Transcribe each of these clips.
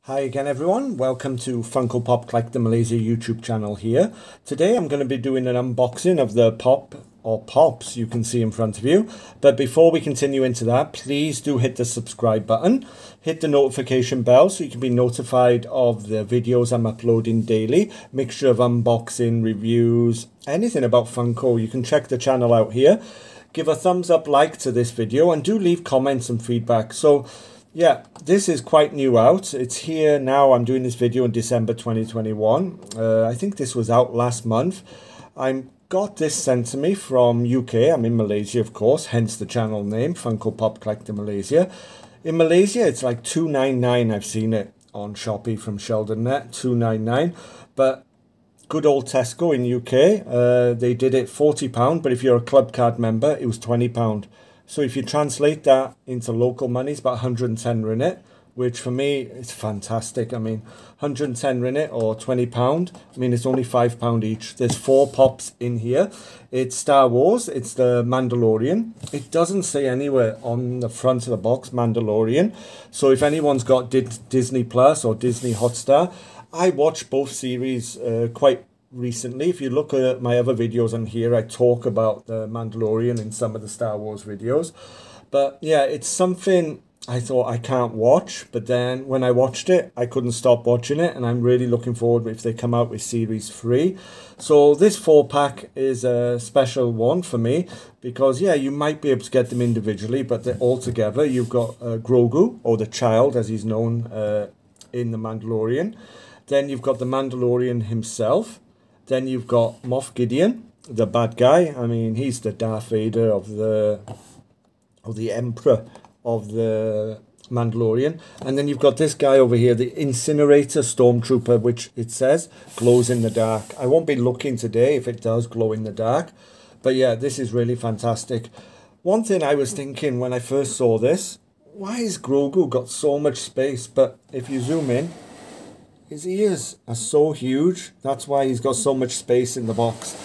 Hi again everyone, welcome to Funko Pop Collector Malaysia YouTube channel here. Today I'm going to be doing an unboxing of the pop or pops you can see in front of you. But before we continue into that, please do hit the subscribe button, hit the notification bell so you can be notified of the videos I'm uploading daily. Mixture of unboxing, reviews, anything about Funko. You can check the channel out here. Give a thumbs up like to this video and do leave comments and feedback. So yeah, this is quite new out. It's here now. I'm doing this video in December 2021. I think this was out last month. I got this sent to me from UK. I'm in Malaysia, of course, hence the channel name, Funko Pop Collector Malaysia. In Malaysia, it's like $2.99. I've seen it on Shopee from Sheldon Net, $2.99. But good old Tesco in UK, they did it £40, but if you're a club card member, it was £20. So if you translate that into local money, it's about 110 ringgit, which for me is fantastic. I mean, 110 ringgit or £20. I mean, it's only £5 each. There's 4 pops in here. It's Star Wars. It's the Mandalorian. It doesn't say anywhere on the front of the box Mandalorian. So if anyone's got Disney Plus or Disney Hotstar, I watched both series quite recently. If you look at my other videos on here, I talk about the Mandalorian in some of the Star Wars videos. But yeah, it's something I thought I can't watch, but then when I watched it, I couldn't stop watching it, and I'm really looking forward if they come out with series 3. So this 4-pack is a special one for me because yeah, you might be able to get them individually, but they're all together. You've got Grogu, or the child as he's known in the Mandalorian. Then you've got the Mandalorian himself. Then you've got Moff Gideon, the bad guy. I mean, he's the Darth Vader of the Emperor of the Mandalorian. And then you've got this guy over here, the Incinerator Stormtrooper, which it says glows in the dark. I won't be looking today if it does glow in the dark. But yeah, this is really fantastic. One thing I was thinking when I first saw this, why has Grogu got so much space? But if you zoom in, his ears are so huge. That's why he's got so much space in the box.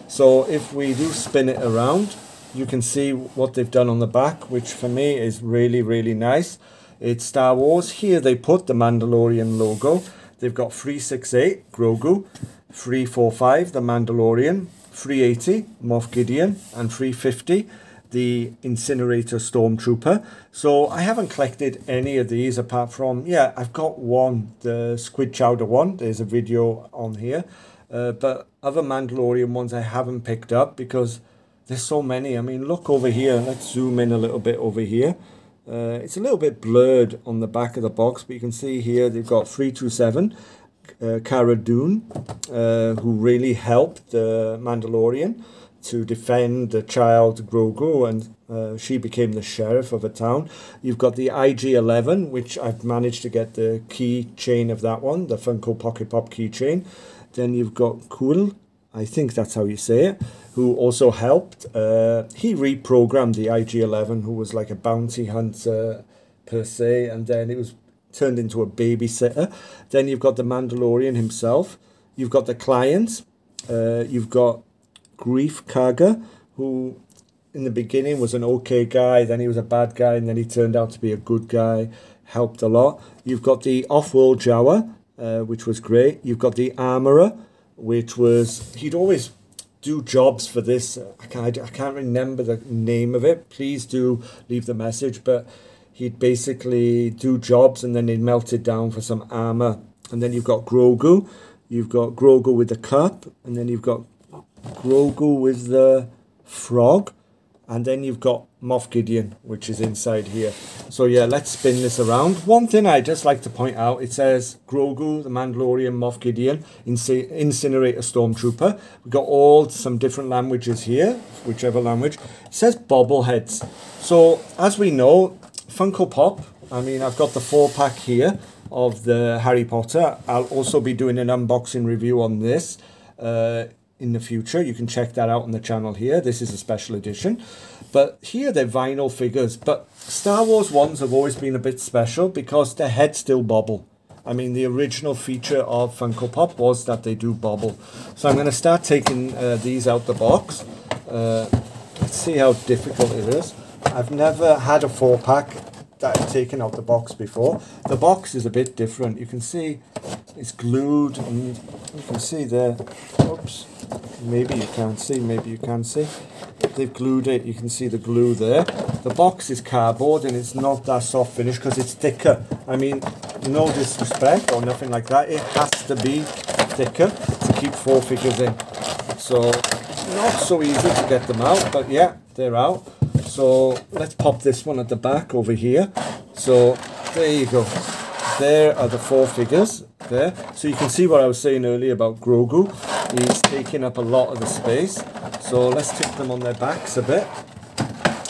So if we do spin it around, you can see what they've done on the back, which for me is really, really nice. It's Star Wars. Here they put the Mandalorian logo. They've got 368, Grogu, 345, the Mandalorian, 380, Moff Gideon, and 350, the Incinerator Stormtrooper. So I haven't collected any of these apart from, yeah, I've got one, the Squid Chowder one. There's a video on here. But other Mandalorian ones I haven't picked up because there's so many. I mean, look over here. Let's zoom in a little bit over here. It's a little bit blurred on the back of the box, but you can see here they've got 327, Cara Dune, who really helped the Mandalorian to defend the child Grogu, and she became the sheriff of a town. You've got the IG-11, which I've managed to get the keychain of that one, the Funko Pocket Pop keychain. Then you've got Cool, I think that's how you say it, who also helped. He reprogrammed the IG-11, who was like a bounty hunter per se, and then it was turned into a babysitter. Then you've got the Mandalorian himself. You've got the clients. You've got Grief Karga, who in the beginning was an okay guy, then he was a bad guy, and then he turned out to be a good guy, helped a lot. You've got the Off-World Jawa, which was great. You've got the Armorer, which was, he'd always do jobs for this. I can't remember the name of it. Please do leave the message, but he'd basically do jobs and then he'd melt it down for some armor. And then you've got Grogu. You've got Grogu with the cup, and then you've got Grogu with the frog, and then you've got Moff Gideon, which is inside here. So yeah, let's spin this around. One thing I just like to point out, it says Grogu, the Mandalorian, Moff Gideon, Incinerator Stormtrooper. We've got all some different languages here, whichever language. It says bobbleheads. So as we know, Funko Pop, I mean, I've got the 4-pack here of the Harry Potter. I'll also be doing an unboxing review on this in the future. You can check that out on the channel here. This is a special edition. But here they're vinyl figures. But Star Wars ones have always been a bit special because their heads still bobble. I mean, the original feature of Funko Pop was that they do bobble. So I'm going to start taking these out the box. Let's see how difficult it is. I've never had a 4-pack that I've taken out the box before. The box is a bit different. You can see it's glued, and you can see there, oops, maybe you can't see, maybe you can see. They've glued it, you can see the glue there. The box is cardboard and it's not that soft finish because it's thicker. I mean, no disrespect or nothing like that. It has to be thicker to keep 4 figures in. So, not so easy to get them out, but yeah, they're out. So, let's pop this one at the back over here. So, there you go. There are the 4 figures there. So you can see what I was saying earlier about Grogu. He's taking up a lot of the space. So let's tip them on their backs a bit.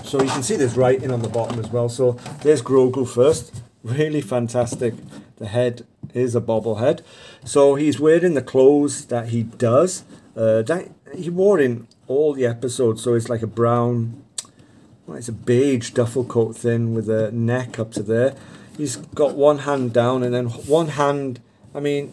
So you can see there's writing on the bottom as well. So there's Grogu first. Really fantastic. The head is a bobblehead. So he's wearing the clothes that he does. That he wore in all the episodes. So it's like a brown, well, it's a beige duffel coat thing with a neck up to there. He's got one hand down and then one hand, I mean,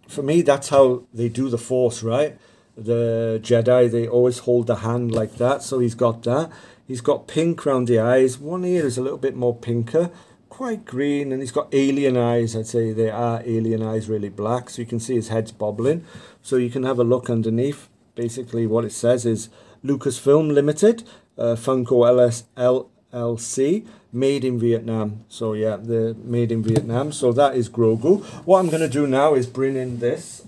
for me, that's how they do the Force, right? The Jedi, they always hold the hand like that. So he's got that. He's got pink around the eyes. One ear is a little bit more pinker, quite green. And he's got alien eyes. I'd say they are alien eyes, really black. So you can see his head's bobbling. So you can have a look underneath. Basically, what it says is Lucasfilm Limited, Funko LLC, made in Vietnam. So yeah, they're made in Vietnam. So that is Grogu. What I'm going to do now is bring in this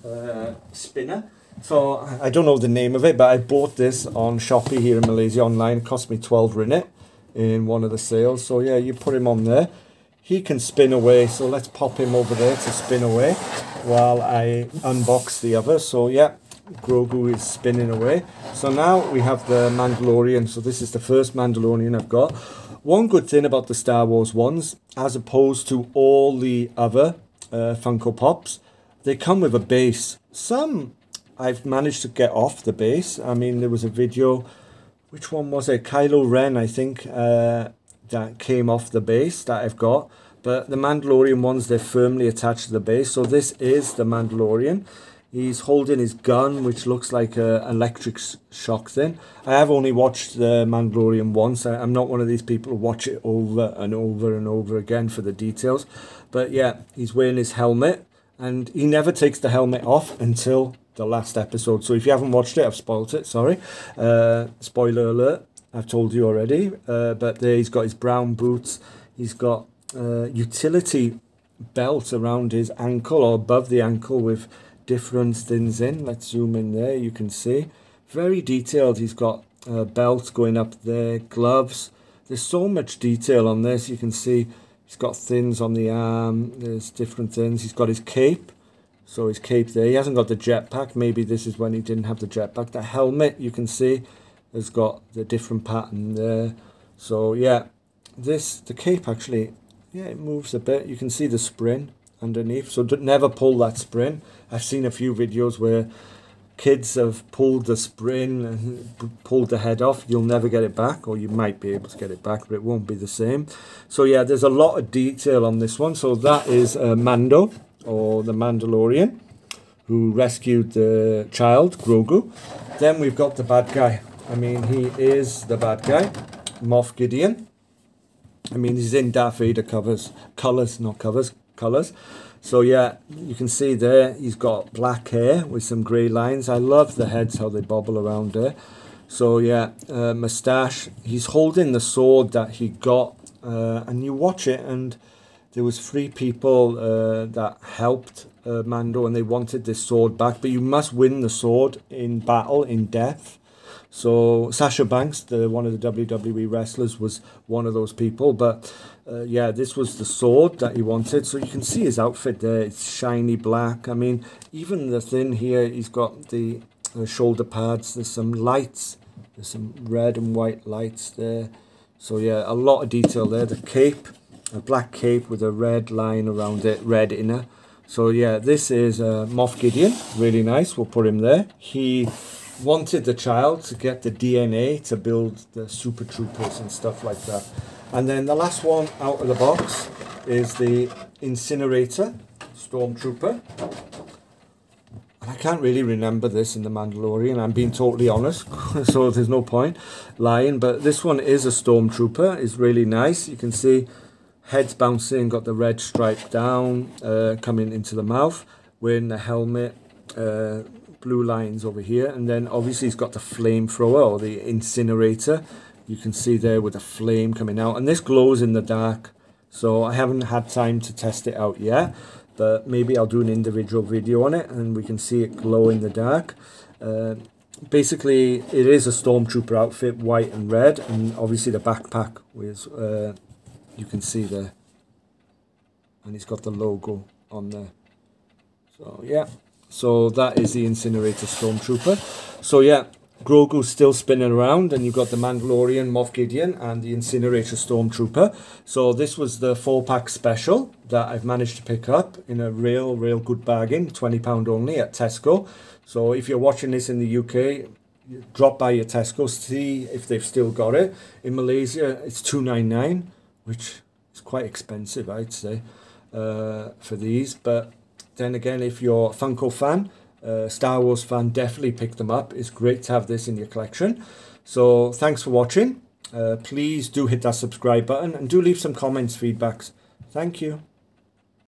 spinner. So I don't know the name of it, but I bought this on Shopee here in Malaysia online. It cost me 12 ringgit in one of the sales. So yeah, you put him on there. He can spin away. So let's pop him over there to spin away while I unbox the other. So yeah, Grogu is spinning away. So now we have the Mandalorian. So this is the first Mandalorian I've got. One good thing about the Star Wars ones, as opposed to all the other Funko Pops, they come with a base. Some I've managed to get off the base. I mean, there was a video, which one was it? Kylo Ren, I think, that came off the base that I've got. But the Mandalorian ones, they're firmly attached to the base. So this is the Mandalorian. He's holding his gun, which looks like an electric shock thing. I have only watched the Mandalorian once. I'm not one of these people who watch it over and over and over again for the details. But yeah, he's wearing his helmet. And he never takes the helmet off until the last episode. So if you haven't watched it, I've spoiled it, sorry. Spoiler alert, I've told you already. But there he's got his brown boots. He's got utility belt around his ankle or above the ankle with different things in. Let's zoom in there, you can see. Very detailed. He's got a belt going up there, gloves. There's so much detail on this. You can see he's got things on the arm. There's different things. He's got his cape. So his cape there. He hasn't got the jetpack. Maybe this is when he didn't have the jetpack. The helmet, you can see, has got the different pattern there. So yeah, the cape actually, yeah, it moves a bit. You can see the spring underneath. So never pull that spring. I've seen a few videos where kids have pulled the spring and pulled the head off. You'll never get it back, or you might be able to get it back, but it won't be the same. So yeah, there's a lot of detail on this one. So that is Mando, or the Mandalorian, who rescued the child, Grogu. Then we've got the bad guy. I mean, he is the bad guy, Moff Gideon. I mean, he's in Darth Vader colours. So yeah, you can see there, he's got black hair with some grey lines. I love the heads, how they bobble around there. So yeah, moustache. He's holding the sword that he got, and you watch it, and there was 3 people that helped Mando, and they wanted this sword back. But you must win the sword in battle, in death. So Sasha Banks, one of the WWE wrestlers, was one of those people. But yeah, this was the sword that he wanted. So you can see his outfit there. It's shiny black. I mean, even the thing here, he's got the shoulder pads. There's some lights. There's some red and white lights there. So yeah, a lot of detail there. The cape, a black cape with a red line around it, red inner. So yeah, this is Moff Gideon. Really nice. We'll put him there. He wanted the child to get the DNA to build the Super Troopers and stuff like that. And then the last one out of the box is the Incinerator Stormtrooper. And I can't really remember this in The Mandalorian, I'm being totally honest, so there's no point lying. But this one is a Stormtrooper. It's really nice. You can see Head's bouncing, got the red stripe down, coming into the mouth, wearing the helmet, blue lines over here, and then obviously he's got the flamethrower or the incinerator. You can see there with the flame coming out, and this glows in the dark. So I haven't had time to test it out yet, but maybe I'll do an individual video on it and we can see it glow in the dark. Basically, it is a stormtrooper outfit, white and red, and obviously the backpack with you can see there, and it's got the logo on there. So yeah, so that is the Incinerator Stormtrooper. So yeah, Grogu's still spinning around, and you've got the Mandalorian, Moff Gideon, and the Incinerator Stormtrooper. So this was the 4-pack special that I've managed to pick up in a real good bargain, £20 only at Tesco. So if you're watching this in the UK, drop by your Tesco, see if they've still got it. In Malaysia, it's $2.99, which is quite expensive, I'd say, for these. But then again, if you're a Funko fan, Star Wars fan, definitely pick them up. It's great to have this in your collection. So thanks for watching. Please do hit that subscribe button and do leave some comments, feedbacks. Thank you.